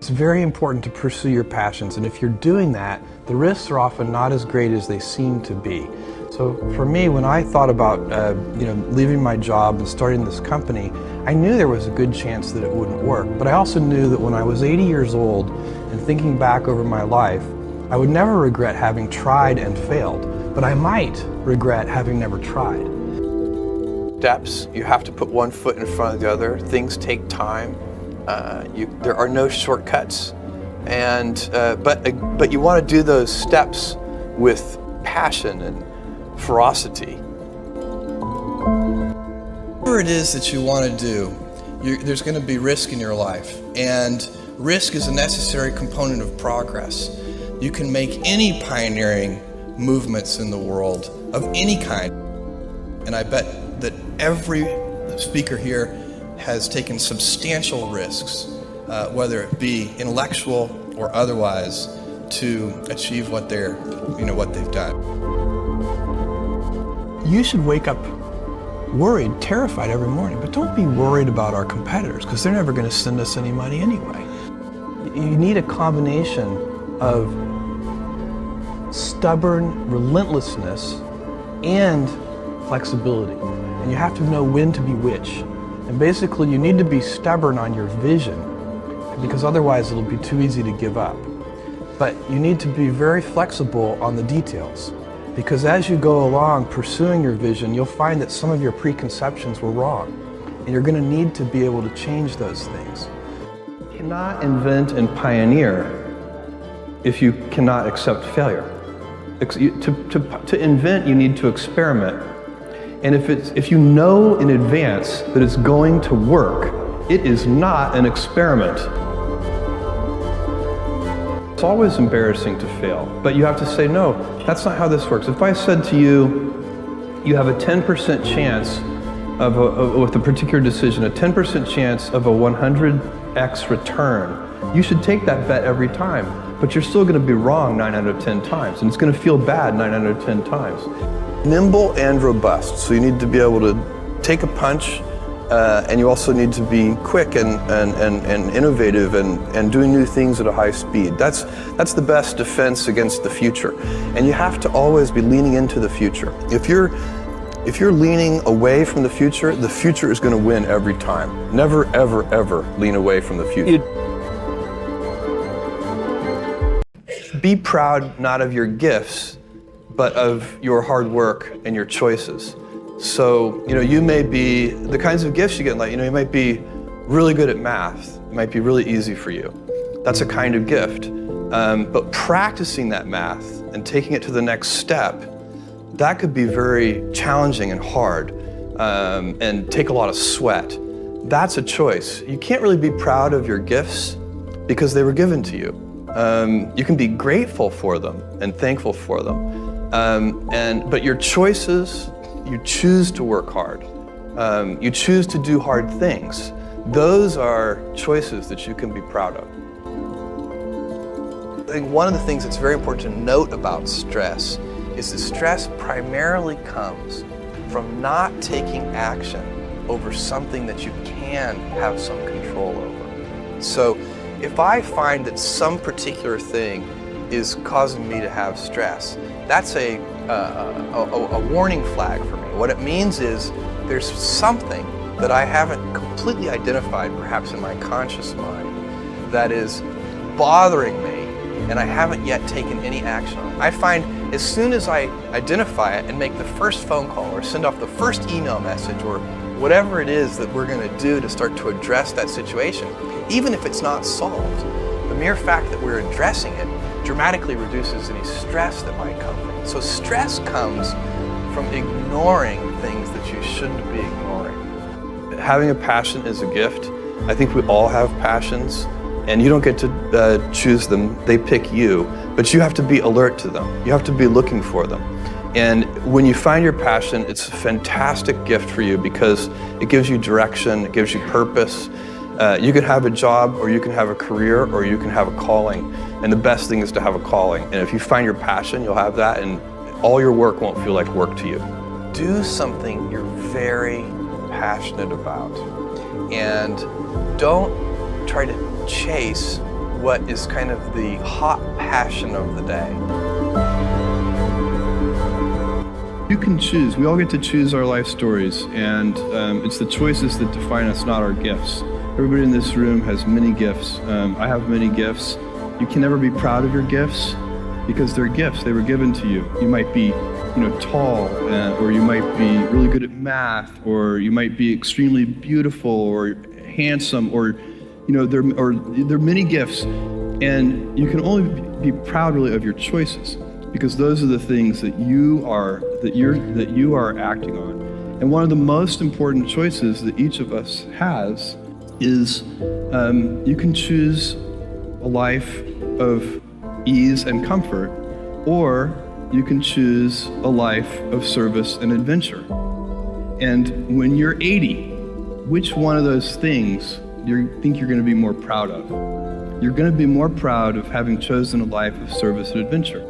It's very important to pursue your passions, and if you're doing that, the risks are often not as great as they seem to be. So for me, when I thought about leaving my job and starting this company, I knew there was a good chance that it wouldn't work. But I also knew that when I was 80 years old and thinking back over my life, I would never regret having tried and failed, but I might regret having never tried. Steps, you have to put one foot in front of the other. Things take time. There are no shortcuts, but you want to do those steps with passion and ferocity. Whatever it is that you want to do, there's going to be risk in your life, and risk is a necessary component of progress. You can make any pioneering movements in the world of any kind, and I bet that every speaker here has taken substantial risks, whether it be intellectual or otherwise, to achieve what they've done. You should wake up worried, terrified every morning, but don't be worried about our competitors because they're never going to send us any money anyway. You need a combination of stubborn relentlessness and flexibility, and you have to know when to be which. And basically, you need to be stubborn on your vision because otherwise it'll be too easy to give up. But you need to be very flexible on the details because as you go along pursuing your vision, you'll find that some of your preconceptions were wrong, and you're going to need to be able to change those things. You cannot invent and pioneer if you cannot accept failure. To invent, you need to experiment. And if you know in advance that it's going to work, it is not an experiment. It's always embarrassing to fail, but you have to say, no, that's not how this works. If I said to you, you have a 10% chance with a particular decision, a 10% chance of a 100x return, you should take that bet every time, but you're still going to be wrong 9 out of 10 times, and it's going to feel bad 9 out of 10 times. Nimble and robust, so you need to be able to take a punch, and you also need to be quick and innovative and doing new things at a high speed. That's the best defense against the future. And you have to always be leaning into the future. If you're leaning away from the future is going to win every time. Never, ever, ever lean away from the future. Be proud not of your gifts, but of your hard work and your choices. So, you may be, the kinds of gifts you get in life, you might be really good at math. It might be really easy for you. That's a kind of gift. But practicing that math and taking it to the next step, that could be very challenging and hard and take a lot of sweat. That's a choice. You can't really be proud of your gifts because they were given to you. You can be grateful for them and thankful for them. But your choices, you choose to work hard. You choose to do hard things. Those are choices that you can be proud of. I think one of the things that's very important to note about stress is that stress primarily comes from not taking action over something that you can have some control over. So if I find that some particular thing is causing me to have stress, that's a warning flag for me. What it means is there's something that I haven't completely identified, perhaps in my conscious mind, that is bothering me, and I haven't yet taken any action on it. I find as soon as I identify it and make the first phone call or send off the first email message or whatever it is that we're going to do to start to address that situation, even if it's not solved, the mere fact that we're addressing it dramatically reduces any stress that might come from it. So stress comes from ignoring things that you shouldn't be ignoring. Having a passion is a gift. I think we all have passions, and you don't get to choose them. They pick you, but you have to be alert to them. You have to be looking for them. And when you find your passion, it's a fantastic gift for you because it gives you direction, it gives you purpose. You can have a job, or you can have a career, or you can have a calling. And the best thing is to have a calling. And if you find your passion, you'll have that, and all your work won't feel like work to you. Do something you're very passionate about. And don't try to chase what is kind of the hot passion of the day. You can choose. We all get to choose our life stories, and it's the choices that define us, not our gifts. Everybody in this room has many gifts. I have many gifts. You can never be proud of your gifts because they're gifts. They were given to you. You might be, tall, or you might be really good at math, or you might be extremely beautiful or handsome, or there are many gifts, and you can only be proud really of your choices, because those are the things that you are acting on. And one of the most important choices that each of us has is you can choose a life of ease and comfort, or you can choose a life of service and adventure. And when you're 80, which one of those things do you think you're going to be more proud of? You're going to be more proud of having chosen a life of service and adventure.